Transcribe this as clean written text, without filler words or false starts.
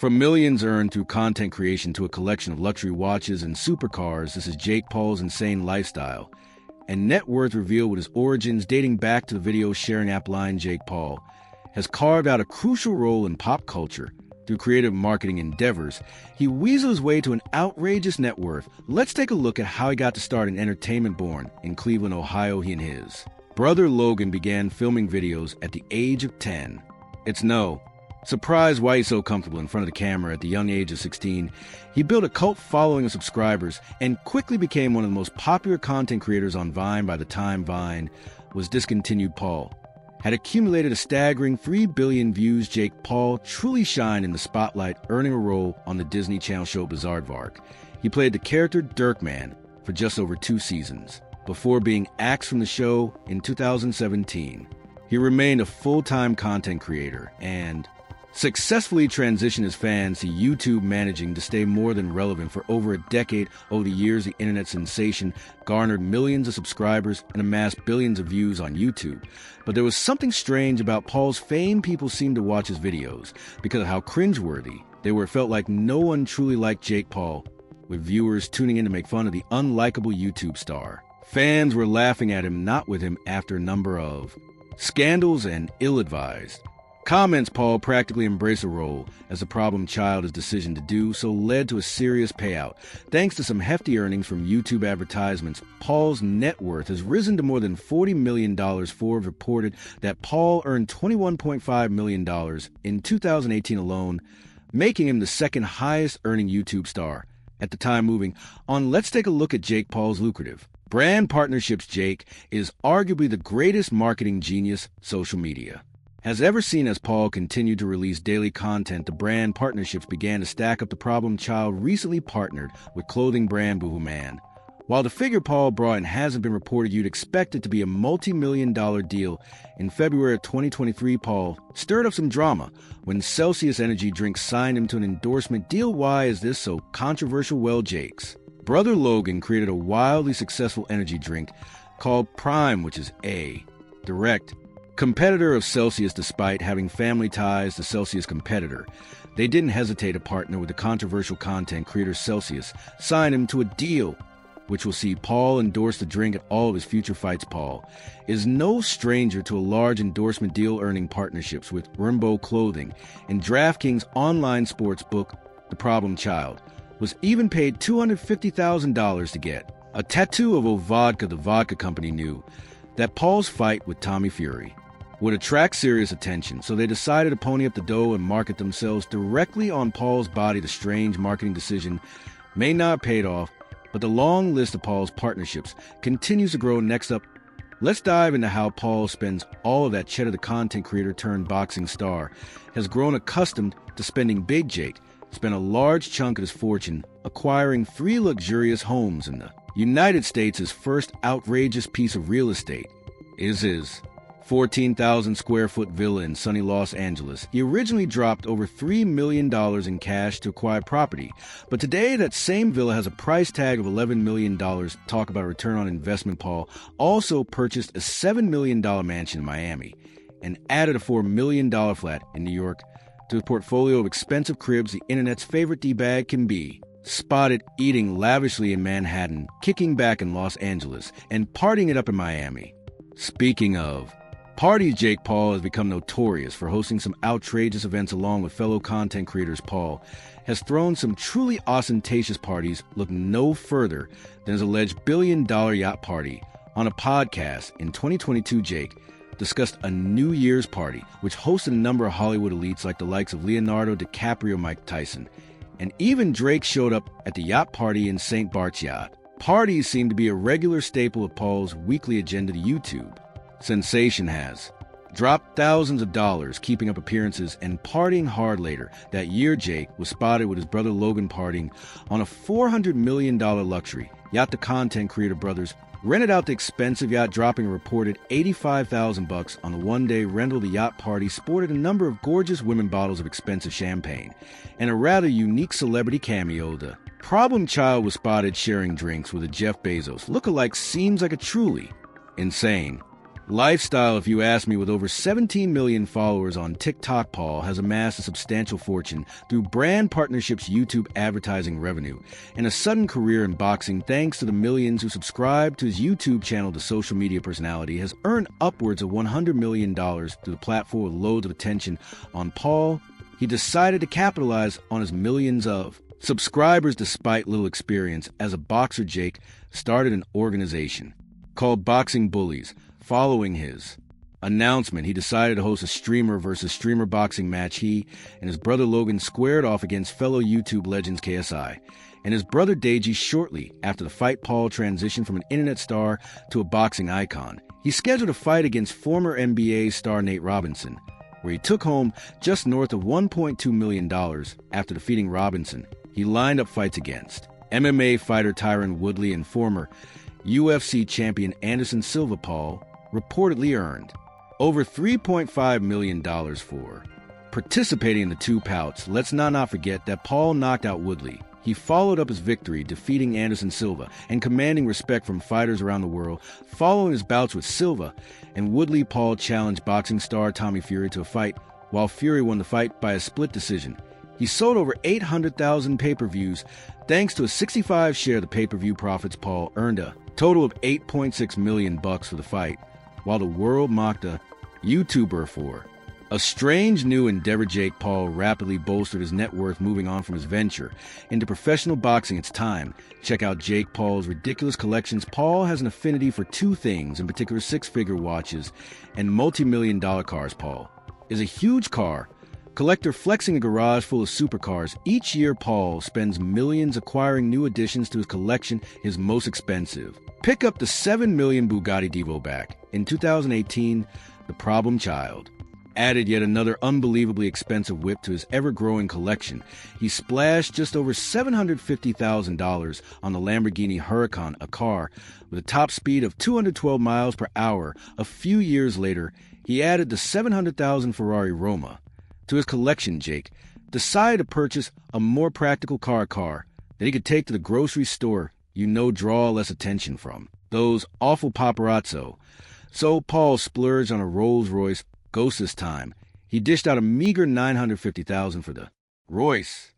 From millions earned through content creation to a collection of luxury watches and supercars, this is Jake Paul's insane lifestyle. And net worth revealed with his origins dating back to the video sharing app line. Jake Paul has carved out a crucial role in pop culture. Through creative marketing endeavors, he weaseled his way to an outrageous net worth. Let's take a look at how he got to start in entertainment. Born in Cleveland, Ohio, he and his brother Logan began filming videos at the age of 10. It's no surprise why he's so comfortable in front of the camera at the young age of 16. He built a cult following of subscribers and quickly became one of the most popular content creators on Vine. By the time Vine was discontinued, Paul had accumulated a staggering 3 billion views. Jake Paul truly shined in the spotlight, earning a role on the Disney Channel show Bizaardvark. He played the character Dirkman for just over 2 seasons, before being axed from the show in 2017. He remained a full-time content creator and successfully transitioned his fans to YouTube, managing to stay more than relevant for over a decade. Over the years, the internet sensation garnered millions of subscribers and amassed billions of views on YouTube. But there was something strange about Paul's fame. People seemed to watch his videos because of how cringeworthy they were. It felt like no one truly liked Jake Paul, with viewers tuning in to make fun of the unlikable YouTube star. Fans were laughing at him, not with him, after a number of scandals and ill-advised comments. Paul practically embraced a role as a problem child. His decision to do so led to a serious payout. Thanks to some hefty earnings from YouTube advertisements, Paul's net worth has risen to more than $40 million. Forbes reported that Paul earned $21.5 million in 2018 alone, making him the second highest earning YouTube star at the time. Moving on, let's take a look at Jake Paul's lucrative brand partnerships. Jake is arguably the greatest marketing genius social media has ever seen. As Paul continued to release daily content, the brand partnerships began to stack up. The problem child recently partnered with clothing brand Boohoo Man. While the figure Paul brought in hasn't been reported, you'd expect it to be a multi-million-dollar deal. In February of 2023, Paul stirred up some drama when Celsius energy drinks signed him to an endorsement deal. Why is this so controversial? Well, Jake's brother Logan created a wildly successful energy drink called Prime, which is a direct competitor of Celsius. Despite having family ties to Celsius competitor, they didn't hesitate to partner with the controversial content creator. Celsius signed him to a deal which will see Paul endorse the drink at all of his future fights. Paul is no stranger to a large endorsement deal, earning partnerships with Rimbo Clothing and DraftKings online sports book. The problem child was even paid $250,000 to get a tattoo of Vodka. The vodka company knew that Paul's fight with Tommy Fury would attract serious attention, so they decided to pony up the dough and market themselves directly on Paul's body. The strange marketing decision may not have paid off, but the long list of Paul's partnerships continues to grow. Next up, let's dive into how Paul spends all of that cheddar. The content creator turned boxing star has grown accustomed to spending big. Jake spent a large chunk of his fortune acquiring 3 luxurious homes in the United States. His first outrageous piece of real estate is his 14,000 square foot villa in sunny Los Angeles. He originally dropped over $3 million in cash to acquire property, but today that same villa has a price tag of $11 million. Talk about return on investment. Paul also purchased a $7 million mansion in Miami and added a $4 million flat in New York to his portfolio of expensive cribs. The internet's favorite D-bag can be spotted eating lavishly in Manhattan, kicking back in Los Angeles, and partying it up in Miami. Speaking of parties, Jake Paul has become notorious for hosting some outrageous events along with fellow content creators. Paul has thrown some truly ostentatious parties. Look no further than his alleged billion-dollar yacht party. On a podcast in 2022, Jake discussed a New Year's party, which hosted a number of Hollywood elites like the likes of Leonardo DiCaprio, Mike Tyson, and even Drake showed up at the yacht party in St. Bart's yacht. Parties seem to be a regular staple of Paul's weekly agenda. The YouTube sensation has dropped thousands of dollars keeping up appearances and partying hard. Later that year, Jake was spotted with his brother Logan partying on a $400 million luxury yacht. The content creator brothers rented out the expensive yacht, dropping a reported $85,000 on the one-day rental. The yacht party sported a number of gorgeous women bottles of expensive champagne and a rather unique celebrity cameo. The problem child was spotted sharing drinks with a Jeff Bezos lookalike. Seems like a truly insane Lifestyle, if you ask me. With over 17 million followers on TikTok, Paul has amassed a substantial fortune through brand partnerships, YouTube advertising revenue, and a sudden career in boxing thanks to the millions who subscribe to his YouTube channel. The social media personality has earned upwards of $100 million through the platform with loads of attention on Paul. He decided to capitalize on his millions of subscribers despite little experience as a boxer. Jake started an organization called Boxing Bullies. Following his announcement, he decided to host a streamer versus streamer boxing match. He and his brother Logan squared off against fellow YouTube legends KSI and his brother Deji. Shortly after the fight, Paul transitioned from an internet star to a boxing icon. He scheduled a fight against former NBA star Nate Robinson, where he took home just north of $1.2 million. After defeating Robinson, he lined up fights against MMA fighter Tyron Woodley and former UFC champion Anderson Silva. Paul reportedly earned over $3.5 million for participating in the two bouts. Let's not forget that Paul knocked out Woodley. He followed up his victory, defeating Anderson Silva and commanding respect from fighters around the world. Following his bouts with Silva and Woodley, Paul challenged boxing star Tommy Fury to a fight, while Fury won the fight by a split decision. He sold over 800,000 pay-per-views. Thanks to a 65% share of the pay-per-view profits, Paul earned a total of $8.6 million for the fight, while the world mocked a YouTuber for a strange new endeavor. Jake Paul rapidly bolstered his net worth, moving on from his venture into professional boxing. It's time. Check out Jake Paul's ridiculous collections. Paul has an affinity for two things, in particular six-figure watches and multi-million-dollar cars. Paul is a huge car collector, flexing a garage full of supercars. Each year, Paul spends millions acquiring new additions to his collection. His most expensive pick up the $7 million Bugatti Divo back in 2018. The problem child added yet another unbelievably expensive whip to his ever-growing collection. He splashed just over $750,000 on the Lamborghini Huracan, a car with a top speed of 212 miles per hour. A few years later, he added the $700,000 Ferrari Roma to his collection. Jake decided to purchase a more practical car that he could take to the grocery store, draw less attention from those awful paparazzo. So Paul splurged on a Rolls-Royce Ghost. This time, he dished out a meager $950,000 for the Royce.